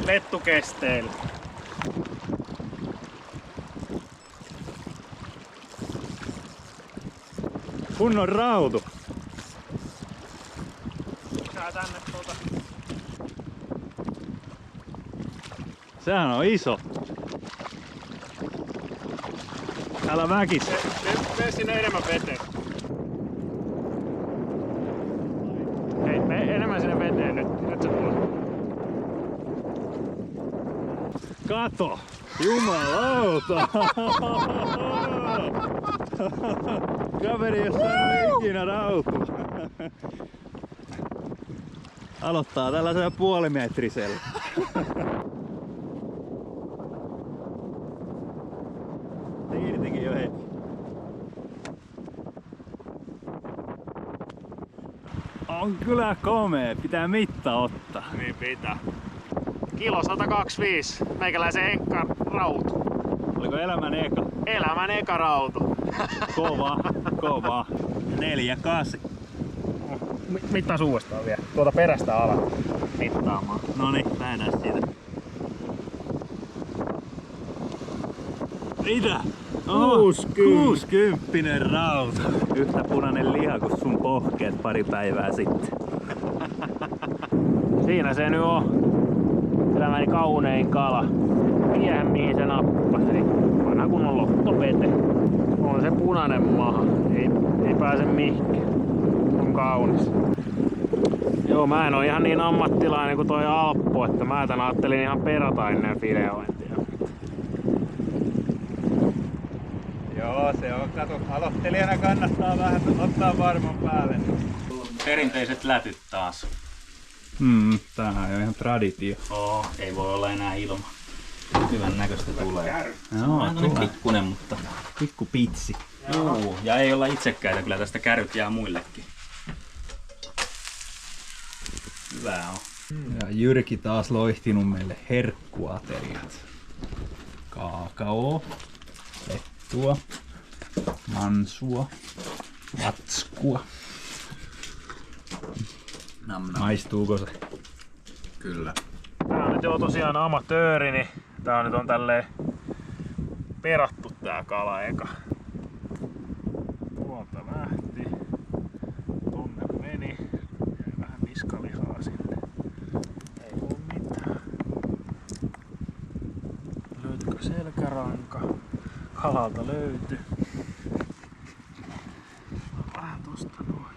lettukesteillä. Kunnon rautu. Tää tänne tuota. Sehän on iso. Älä väkis. Mene sinne enemmän veteen. Hei, mene enemmän sinne veteen nyt. Nyt se tulee. Kato! Jumalauta! Kaveri ei ole saanut ikinä rautua. Aloittaa tällaisella puolimetrisellä. Siirtikin jo heti. On kyllä komea, pitää mitta ottaa. Niin pitää. Kilo 125. Meikäläisen enkka rautu. Oliko elämän eka? Elämän eka rautu. Kova. 4,8. Mittaa uudestaan vielä. Tuota perästä alas mittaamaan. Noniin, lähdetään siitä. Mitä? 60 rauta. Yhtä punainen liha kuin sun pohkeet pari päivää sitten. Siinä se nyt on. Elämäni kaunein kala. Miehen mihin se nappasi. Eli vanha kunnon lottopete. On se punainen maha. Ei pääse mihinkään. On kaunis. Joo, mä en oo ihan niin ammattilainen kuin toi Alppo, että mä tän ajattelin ihan perata ennen fileointia. Joo, se on. Kato, aloittelijana kannattaa vähän ottaa varman päälle. Perinteiset lätyt taas. Tämähän on ihan traditio. Ei voi olla enää ilman. Hyvän näköistä tulee. Joo, Vähän pikkunen, mutta... Pikku pitsi. Joo, ja ei olla itsekkäitä, kyllä tästä kärryt jää muillekin. Hyvää on. Ja Jyrki taas loihtinut meille herkkuateriat. Kaakao, lettua, mansua, matskua. Maistuuko se? Kyllä. Tää on nyt jo tosiaan amatööri, niin tää nyt on tälleen perattu tää kala eka. Tuolta lähti. Tonne meni. Jäi vähän niskalihaa sinne. Ei oo mitään. Löytyykö selkäranka? Kalalta löytyi. Vähän tosta noin.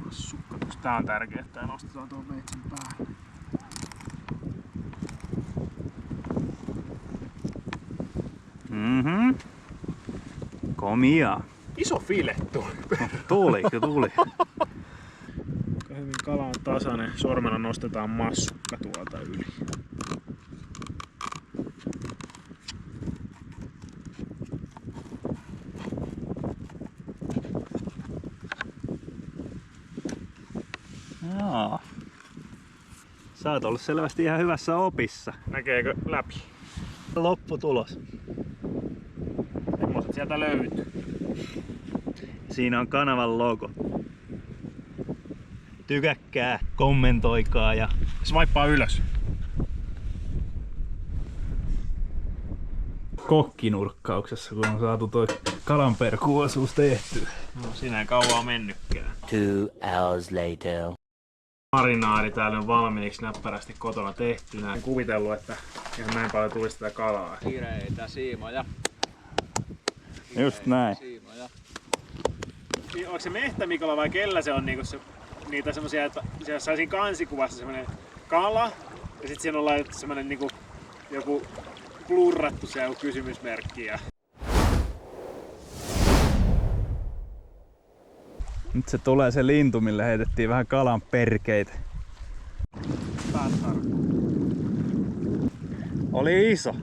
Sukkatus. Tää on tärkeää, että tää nostetaan tuon veitsen päälle. Komia. Iso file tuli. Tuli. Hyvin kala on tasainen. Sormella nostetaan massukka tuolta yli. Joo. Sä oot ollut selvästi ihan hyvässä opissa. Näkeekö läpi? Lopputulos. Semmoset sieltä löytyy. Siinä on kanavan logo. Tykäkkää, kommentoikaa ja Swipea ylös. kokkinurkkauksessa, kun on saatu toi kalanperkuosuus tehtyä. No, siinä ei kauaa mennytkään. 2 hours later. Marinaadi täällä on valmiiksi näppärästi kotona tehtynä. En kuvitellut, että ihan näin paljon tulisi tätä kalaa. Kireitä siimoja. Just näin. Siimoja. Onko se mehtämikola vai kellä se on niinku se, niitä semmosia, että siellä saisin kansikuvassa semmonen kala ja sit siinä on laitettu semmonen niinku joku plurrattu se joku kysymysmerkki. Ja... Nyt se tulee se lintu, millä heitettiin vähän kalan perkeitä. Oli iso.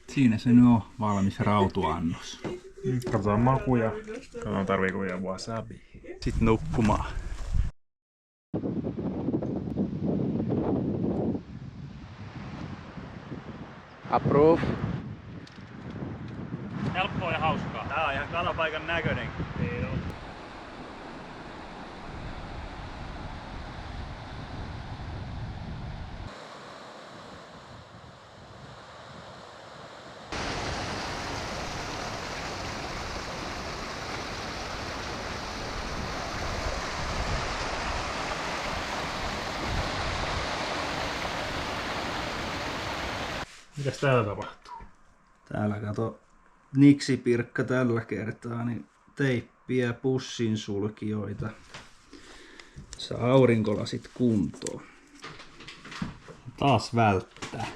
Siinä se nyt on valmis rautuannos. Katsotaan makuja. Katsotaan tarviiko vielä wasabi. Sitten nukkumaan. Approve. Helppoa ja hauskaa. Tää on ihan kalapaikan näköinen. Niin on. Mitäs täällä tapahtuu? Täällä kato niksipirkka tällä kertaa, niin teippiä, pussin sulkijoita. Saa aurinkolasit kuntoon. Taas välttää.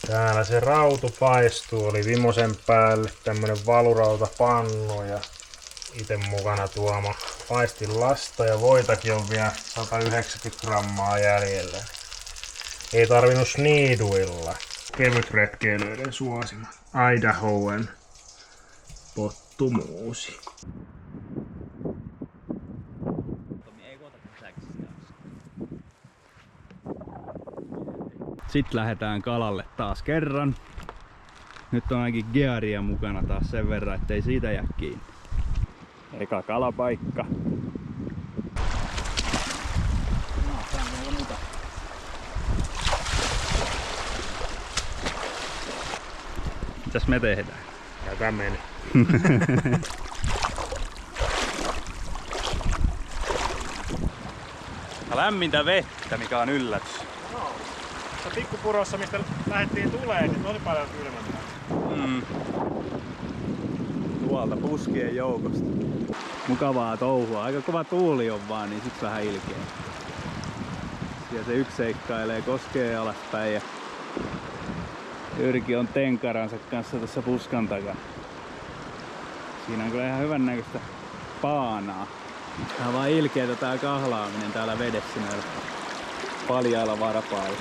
Täällä se rautu paistuu, oli vimosen päälle tämmönen valurautapannu ja ite mukana tuoma paistinlasta ja voitakin on vielä 190 grammaa jäljellä. Ei tarvinnut sniiduilla. Kevyt retkeilyiden suosima. Idahoen pottumuusi. Sitten lähdetään kalalle taas kerran. Nyt on ainakin gearia mukana taas sen verran, ettei siitä jää kiinni. Eka kalapaikka. Mitäs me tehdään? Jätä meni. Lämmintä vettä, mikä on yllätys. No, pikkupurossa, mistä lähdettiin tulee, niin tosi paljon kylmempää. Tuolta puskien joukosta. Mukavaa touhua. Aika kova tuuli on vaan, niin sit vähän ilkeä. Ja se yksi seikkailee, koskee alaspäin ja Yrki on tenkaransa kanssa tuossa puskan takana. Siinä on kyllä ihan hyvän näköistä paanaa. Tää on vaan ilkeetä tää kahlaaminen täällä vedessä näillä paljailla varpailla.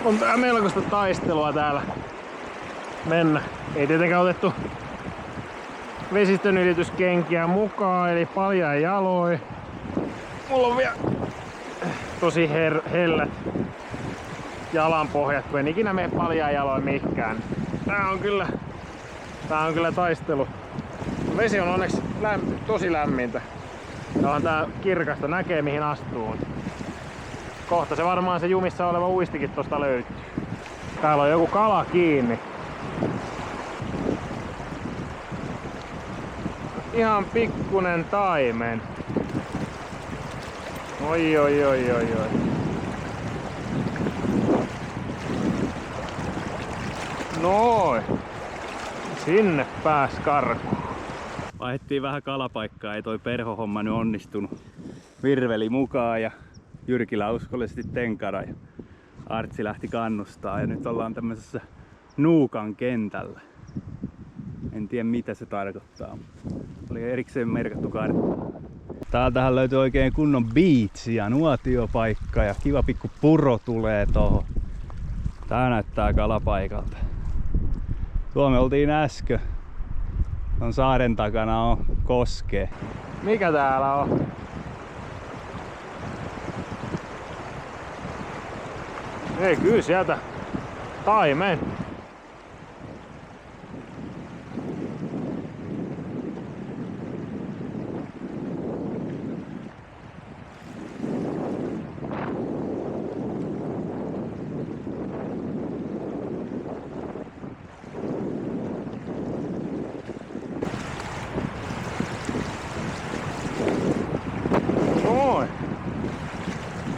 On tää melkoista taistelua täällä mennä. Ei tietenkään otettu vesistön ylityskenkiä mukaan, eli paljain jaloin. Mulla on vielä tosi hellät jalanpohjat, kun en ikinä mene paljain jaloin mihinkään. Tää on kyllä taistelu. Vesi on onneksi tosi lämmintä. Ja on tää kirkasta, näkee mihin astuu. Kohta se varmaan se jumissa oleva uistikin tosta löytyy. Täällä on joku kala kiinni. Ihan pikkunen taimen. Oi. Noin. Sinne pääs karkuun. Vaihdettiin vähän kalapaikkaa, ei toi perhohomma nyt onnistunut. Virveli mukaan ja Jyrkilä uskollisesti tenkara ja Artsi lähti kannustaa ja nyt ollaan tämmöisessä nuukan kentällä. En tiedä mitä se tarkoittaa, mutta oli erikseen merkattu kartta. Täältähän löytyy oikein kunnon beach ja nuotiopaikka ja kiva pikku puro tulee tohon. Tää näyttää kalapaikalta. Tuo me oltiin äsken. On saaren takana on koskee. Mikä täällä on? Ei, kyllä sieltä taimen.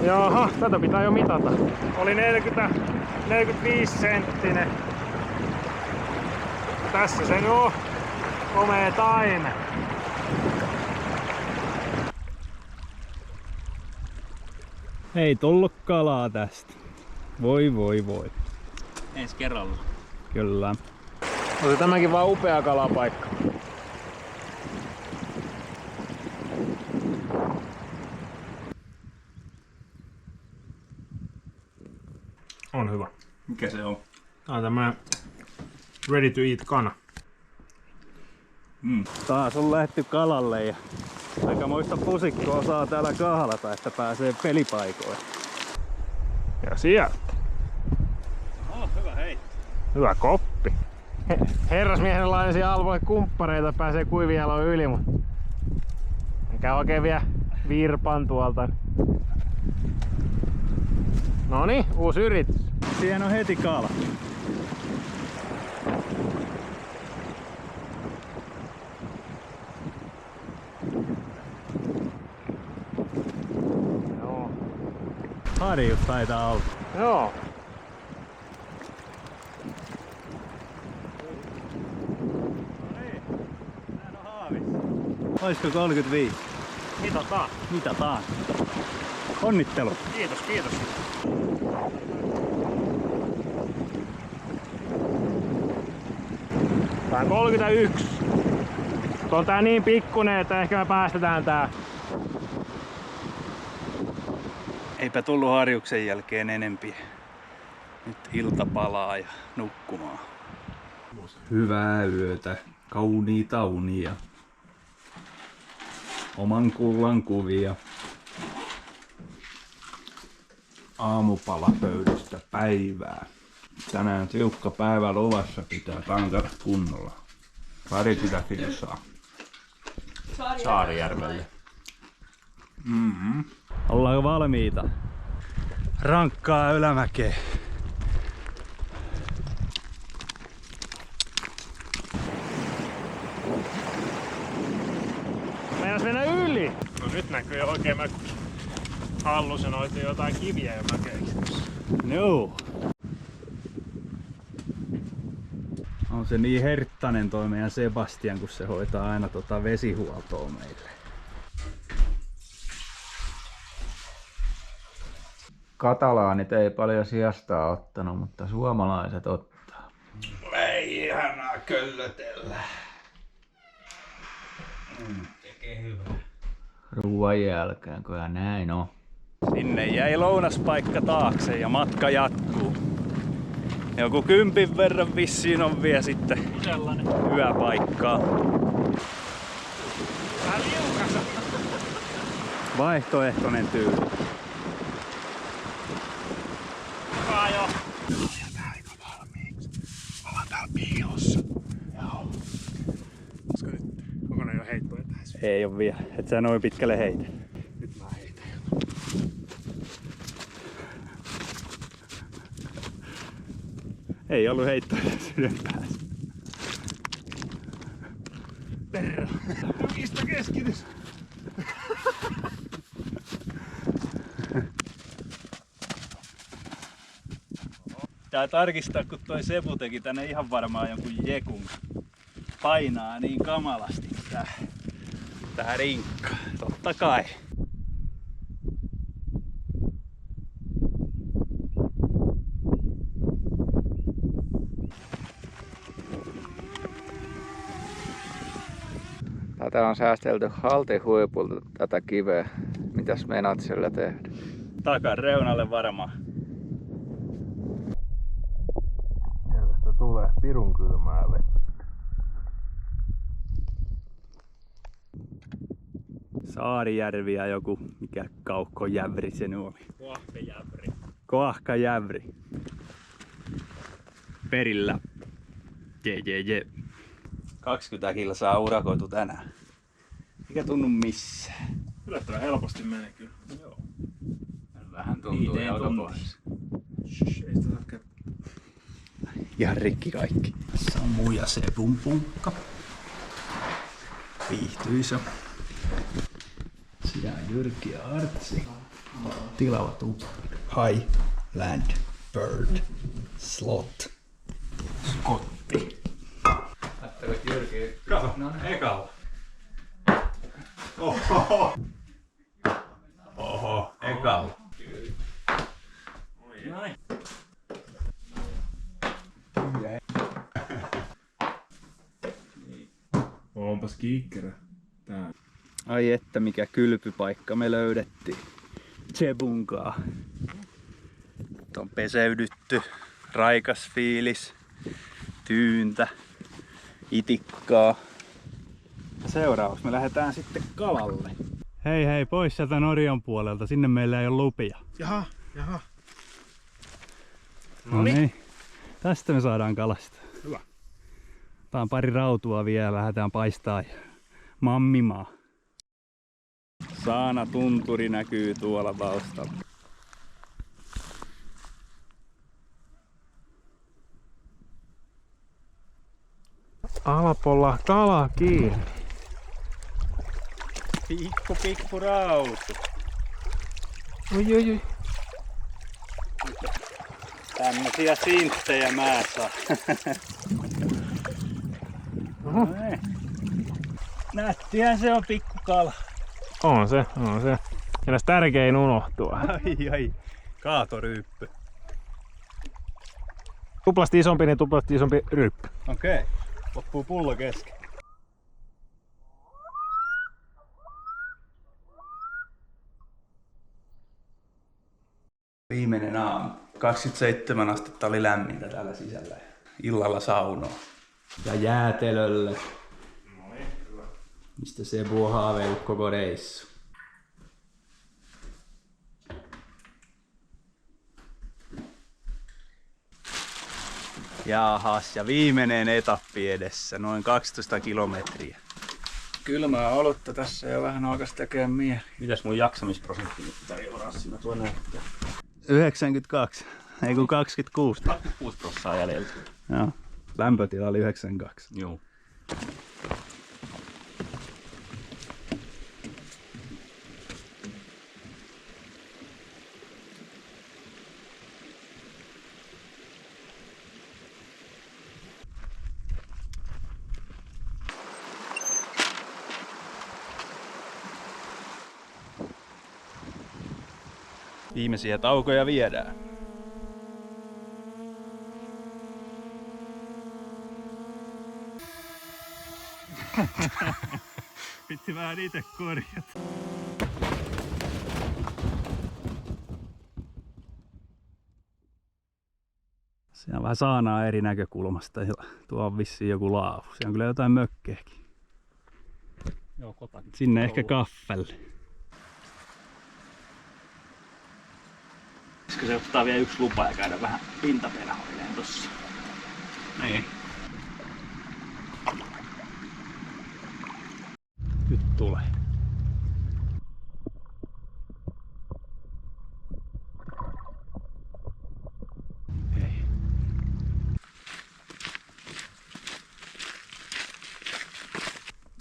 Jaha, tätä pitää jo mitata. Oli 45 senttinen. Tässä se on. Komea taimen. Ei tullut kalaa tästä. Voi. Ensi kerralla. Kyllä. Oli tämäkin vaan upea kalapaikka. On hyvä. Mikä se on? Tää on tämä ready to eat kana. Taas on lähdetty kalalle ja aikamoista pusikkoa saa täällä kahlata, että pääsee pelipaikoille. Ja sieltä. Hyvä heitto. Hyvä koppi. Herrasmiehenlaisia alvoille kumppareita pääsee kuivijaloin yli, mutta enkä oikein vielä virpan tuolta. Noniin, uusi yritys. Siihen on heti kala. Joo. Harjus taitaa olla. Joo. Olisiko 35? Mitataan. Mitataan. Onnittelu. Kiitos. Tää on 31. On tää niin pikkunen, että ehkä me päästetään tää. Eipä tullut harjuksen jälkeen enempi. Nyt ilta palaa ja nukkumaan. Hyvää yötä, kauniita unia. Oman kullan kuvia. Aamupalapöydästä päivää. Tänään tiukka päivä luvassa, pitää tankata kunnolla. Parikymmentä kilsaa. Saarijärvelle. Ollaanko valmiita? Rankkaa ylämäkeä. Meinas mennä yli! No nyt näkyy oikein mökki. Hallusenoitiin jotain kiviä ja mökeiksi. No. On se niin herttainen toi meidän Sebastian, kun se hoitaa aina vesihuoltoa meille. Katalaanit ei paljon sijasta ottanut, mutta suomalaiset ottaa. Ei ihanaa köllötellä. Tekee hyvää. Ruoan jälkeen, kyllä näin on. Sinne jäi lounaspaikka taakse ja matka jatkuu. Joku 10 verran vissiin on vielä sitten yöpaikkaa. Vähän liukas. Vaihtoehtoinen tyyli. Jo. Onko ne jo heittoja tässä? Ei oo vielä, et sä noin pitkälle heitä. Nyt mä heitän. Ei ollut heittoja sydän päässä. Perro. Tukista keskitys. Tää tarkistaa, kun toi Sebu teki tänne ihan varmaan jonkun jekun. Painaa niin kamalasti tää rinkka. Totta kai. Tätä on säästelty haltihuipulta tätä kiveä. Mitäs meinaat sillä tehdä? Takan reunalle varmaan. Tästä tulee pirun kylmää vettä. Saarijärvi ja joku, mikä kaukkojävri se oli. Koahkajävri. Koahkajävri. Perillä. Je. 20 kilsaa urakoitu tänään. Eikä tunnu missään. Yllättävän helposti menee kyllä. Joo. Vähän tuntuu autopohjassa. Ei sitä saa kertoa. Ihan rikki kaikki. Tässä on muu ja Sebun punkka. Viihtyisä. Siinä on Jyrki ja Artsi. Tilava tuppi. Highland Bird Slot. Skotti. Ajatteliko Jyrki? Kato, ekalla. Oho. Oho, ekalla. Noin. Onpas kiikkerä. Tää. Ai että mikä kylpypaikka me löydettiin. Sebunkaa. Nyt on peseydytty. Raikas fiilis. Tyyntä. Itikkaa. Seuraavaksi me lähdetään sitten kalalle. Hei pois sieltä Norjan puolelta. Sinne meillä ei ole lupia. Jaha. No niin. Tästä me saadaan kalastaa. Hyvä. Tää on pari rautua vielä. Lähdetään paistaa ja mammimaa. Saana tunturi näkyy tuolla taustalla. Alpolla kala kiinni. Pikku rautu. Oi. Tämmösiä sinttejä mä saa. Oho. Nättihän se on pikkukala. On se. Ja näistä tärkein unohtua. Ai. Kaatoryyppy. Tuplasti isompi, niin tuplasti isompi ryyppy. Okei. Loppuu pullo kesken. Viimeinen aamu. 27 astetta oli lämmintä täällä sisällä. Illalla saunoa. Ja jäätelölle. Mistä Sebu on haaveillut koko reissu. Jaahas, ja viimeinen etappi edessä, noin 12 kilometriä. Kylmää olutta tässä jo vähän alkas tekemään mieli. Mitäs mun jaksamisprosentti nyt tarjoaa siinä tuo näyttää? 92, ei kun 26. 6% jäljellä. Joo, lämpötila oli 92. Joo. Viimeisiä taukoja viedään. Piti vähän itse korjata. Siinä on vähän saanaa eri näkökulmasta. Tuo on vissiin joku laavu. Siellä on kyllä jotain mökkejäkin. Joo, kota. Sinne ehkä kaffelle. Pitäisikö se ottaa vielä yksi lupa ja käydä vähän pintaperhoilleen tossa? Niin. Nyt tulee.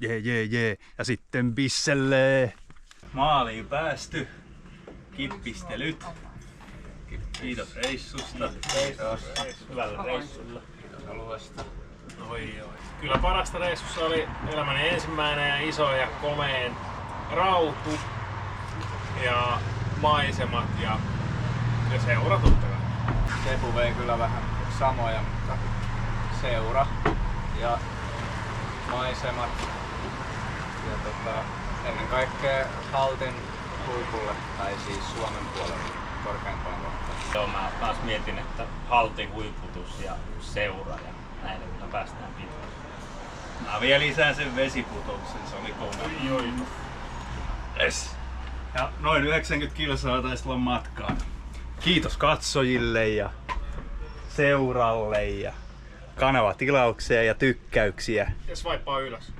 Ei. Jee. Ja sitten bisselle. Maaliin päästy. Kippistelyt. Kiitos reissusta. Hyvällä reissulla. Kiitos alueesta. Oi. Kyllä parasta reissussa oli elämäni ensimmäinen ja iso ja komeen rautu ja maisemat ja seura totta kai. Sebu vei kyllä vähän samoja, mutta seura ja maisemat ja ennen kaikkea Haltin huipulle, tai siis Suomen puolelle korkeimpaan kohtaan. Joo, mä taas mietin, että haltin huiputus ja seura ja näin kyllä päästään pitkälle. Mä vielä lisään sen vesiputouksen, se oli kova. Yes. Ja noin 90 kilsaa taisi olla matkaan. Kiitos katsojille ja seuralle ja kanavatilaukseen ja tykkäyksiä. Ja swipea ylös.